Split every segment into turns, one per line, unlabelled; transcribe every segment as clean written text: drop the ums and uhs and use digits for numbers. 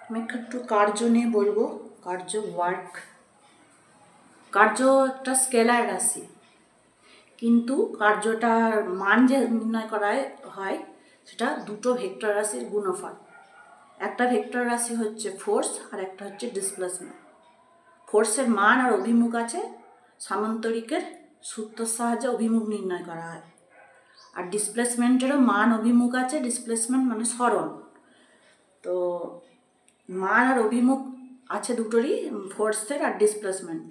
আমি একটু কার্য নিয়ে বলবো। কার্য ওয়ার্ক, কার্য একটা স্কেলার রাশি, কিন্তু কার্যটার মান যে নির্ণয় করা হয় সেটা দুটো ভেক্টর রাশির গুণফল। একটা ভেক্টর রাশি হচ্ছে ফোর্স আর একটা হচ্ছে ডিসপ্লেসমেন্ট। ফোর্সের মান আর অভিমুখ আছে, সামান্তরিকের সূত্রের সাহায্যে অভিমুখ নির্ণয় করা হয়। আর ডিসপ্লেসমেন্টেরও মান অভিমুখ আছে, ডিসপ্লেসমেন্ট মানে সরণ। তো মান আর অভিমুখ আছে দুটোরই, ফোর্সের আর ডিসপ্লেসমেন্ট।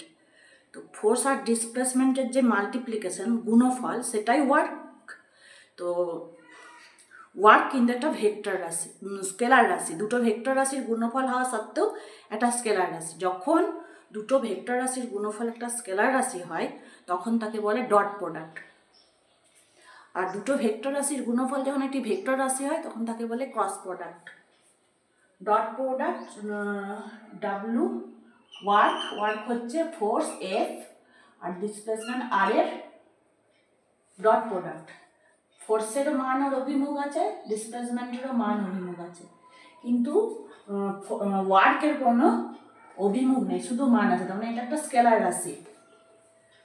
তো ফোর্স আর ডিসপ্লেসমেন্টের যে মাল্টিপ্লিকেশন গুণফল সেটাই ওয়ার্ক। তো ওয়ার্ক কিন্তু একটা ভেক্টর রাশি, স্কেলার রাশি। দুটো ভেক্টর রাশির গুণফল হওয়া সত্ত্বেও একটা স্কেলার রাশি। যখন দুটো ভেক্টর রাশির গুণফল একটা স্কেলার রাশি হয় তখন তাকে বলে ডট প্রোডাক্ট। আর দুটো ভেক্টর রাশির গুণফল যখন একটি ভেক্টর রাশি হয় তখন তাকে বলে cross product. Dot product W, work হচ্ছে ফোর্স এফ আর ডিসপ্লেসমেন্ট আর এর ডট প্রোডাক্ট। ফোর্সেরও মান আর অভিমুখ আছে, ডিসপ্লেসমেন্টেরও মান অভিমুখ আছে, কিন্তু ওয়ার্কের কোনো অভিমুখ নেই, শুধু মান আছে। তার মানে এটা একটা স্কেলার রাশি।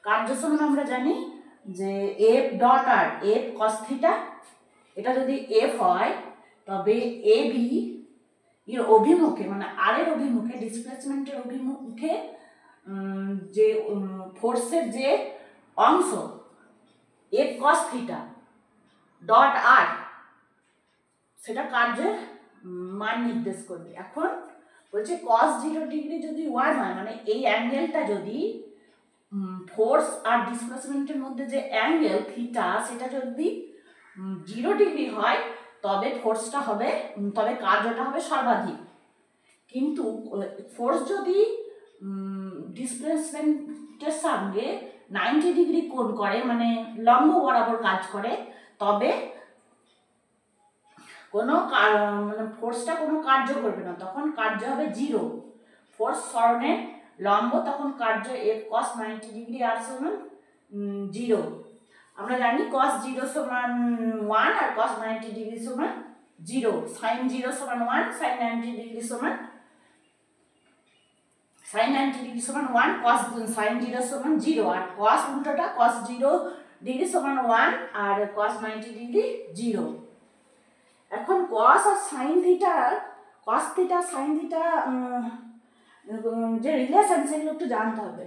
কার্য সমান আমরা জানি যে এফ ডট আর, এফ কস থিটা। এটা যদি এফ হয় তবে এ বি এর অভিমুখে মানে আর এর অভিমুখে, ডিসপ্লেসমেন্টের অভিমুখে যে ফোর্সের যে অংশ এফ কস থিটা ডট আর, সেটা কার্যের মান নির্দেশ করবে। এখন বলছে cos 0 ডিগ্রি যদি 1 হয়, মানে এই অ্যাঙ্গেলটা যদি ফোর্স আর ডিসপ্লেসমেন্টের মধ্যে যে অ্যাঙ্গেল থিটা সেটা যদি 0 ডিগ্রি হয় তবে ফোর্সটা হবে, তবে কার্যটা হবে সর্বাধিক। কিন্তু ফোর্স যদি ডিসপ্লেসমেন্টের সঙ্গে 90 ডিগ্রি কোণ করে, মানে লম্ব বরাবর কাজ করে, তবে কোনো মানে ফোর্সটা কোনো কার্য করবে না, তখন কার্য হবে 0। ফোর্স সরণে লম্ব, তখন কার্য এফ কস 90 ডিগ্রি আর সমান 0। আমরা জানি cos 0 সমান 1 আর cos 90 ডিগ্রি সমান 0। sin 0 সমান 1, sin 90 ডিগ্রি সমান 1, cos sin 0 সমান 0, আর cos উল্টোটা cos 0 ডিগ্রি সমান 1 আর cos 90 ডিগ্রি 0। এখন cos আর sin theta, cos theta sin theta যে রিলেশন সেগুলো একটু জানতে হবে।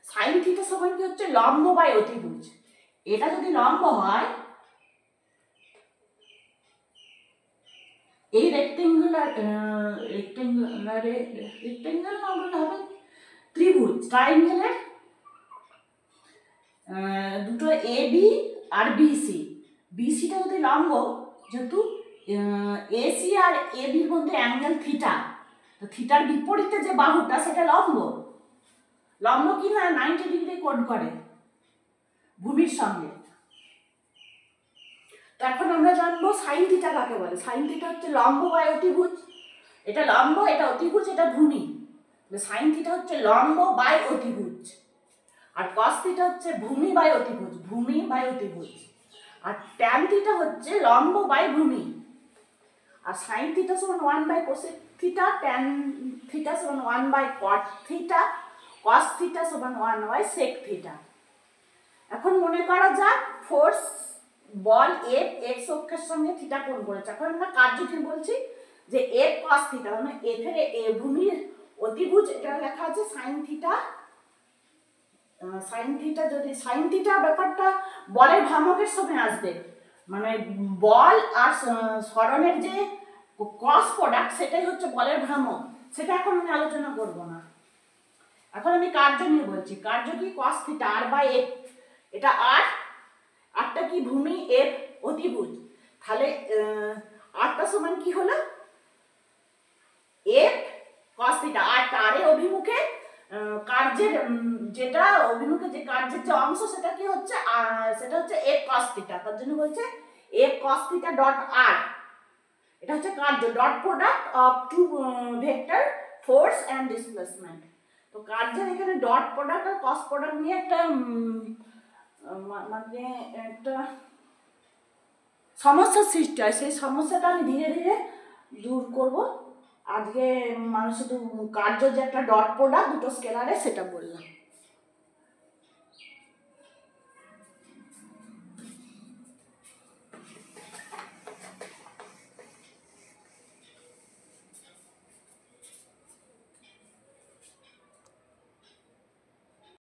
sin থিটা সমান কি হচ্ছে লম্ব বাই অতিভুজ। এটা যদি লম্ব হয়, এই রেক্টেঙ্গুলার হবে ত্রিভুজ, ট্রায়াঙ্গেলের দুটো এ বি আর বিসি। বিসিটা যদি লম্ব, যেহেতু এসি আর এ বির মধ্যে অ্যাঙ্গেল থিটা, তো থিটার বিপরীতে যে বাহুটা সেটা লম্ব। লম্ব কি না 90 ডিগ্রি কোণ করে ভূমির সঙ্গে। তো এখন আমরা জানবো সাইন থিটা কাকে বলে। সাইন থিটা হচ্ছে লম্ব বাই অতিভুজ। এটা লম্ব, এটা অতিভুজ, এটা ভূমি। সাইন থিটা হচ্ছে লম্ব বাই অতিভুজ, আর কস থিটা হচ্ছে ভূমি বাই অতিভুজ, ভূমি বাই অতিভুজ। আর ট্যান থিটা হচ্ছে লম্ব বাই ভূমি। আর সাইন থিটা সমান 1 by cosec theta, tan theta সমান 1 by cot theta, cos theta সমান 1 বাই সেক থিটা। এখন মনে করা যাক ফোর্স বল এফ এক্স অক্ষের সঙ্গে থিটা কোণ করেছে। এখন আমরা কার্য কি বলছি যে এফ কস থিটা, মানে এফ এর ভূমির অতিভুজ, এটা লেখা আছে সাইন থিটা। সাইন থিটা, যদি সাইন থিটা ব্যাপারটা বলের ভ্রামকের সময় আসবে, মানে বল আর সরণের যে ক্রস প্রোডাক্ট সেটাই হচ্ছে বলের ভ্রামক। সেটা এখন আমি আলোচনা করব না। এখন আমি কার্য নিয়ে বলছি। কার্য কি cos theta R by F, এটা আর, আরটা কি ভূমি, এফ অতিভুজ। তাহলে আরটা সমান কি হলো এফ cos থিটা। আর তারের অভিমুখে কার্যের যেটা অভিমুখে যে কার্যের যে অংশ সেটা কি হচ্ছে, সেটা হচ্ছে এফ cos থিটা। তার জন্য বলছে F cos theta dot R. এটা হচ্ছে কার্য, dot product of two vector force and displacement. তো কার্যের এখানে ডট প্রোডাক্ট আর কস প্রোডাক্ট নিয়ে একটা মানে একটা সমস্যার সৃষ্টি হয়। সেই সমস্যাটা আমি ধীরে ধীরে দূর করব আজকে মানে শুধু কার্য যে একটা ডট প্রোডাক্ট দুটো স্কেলারে সেটা বললাম।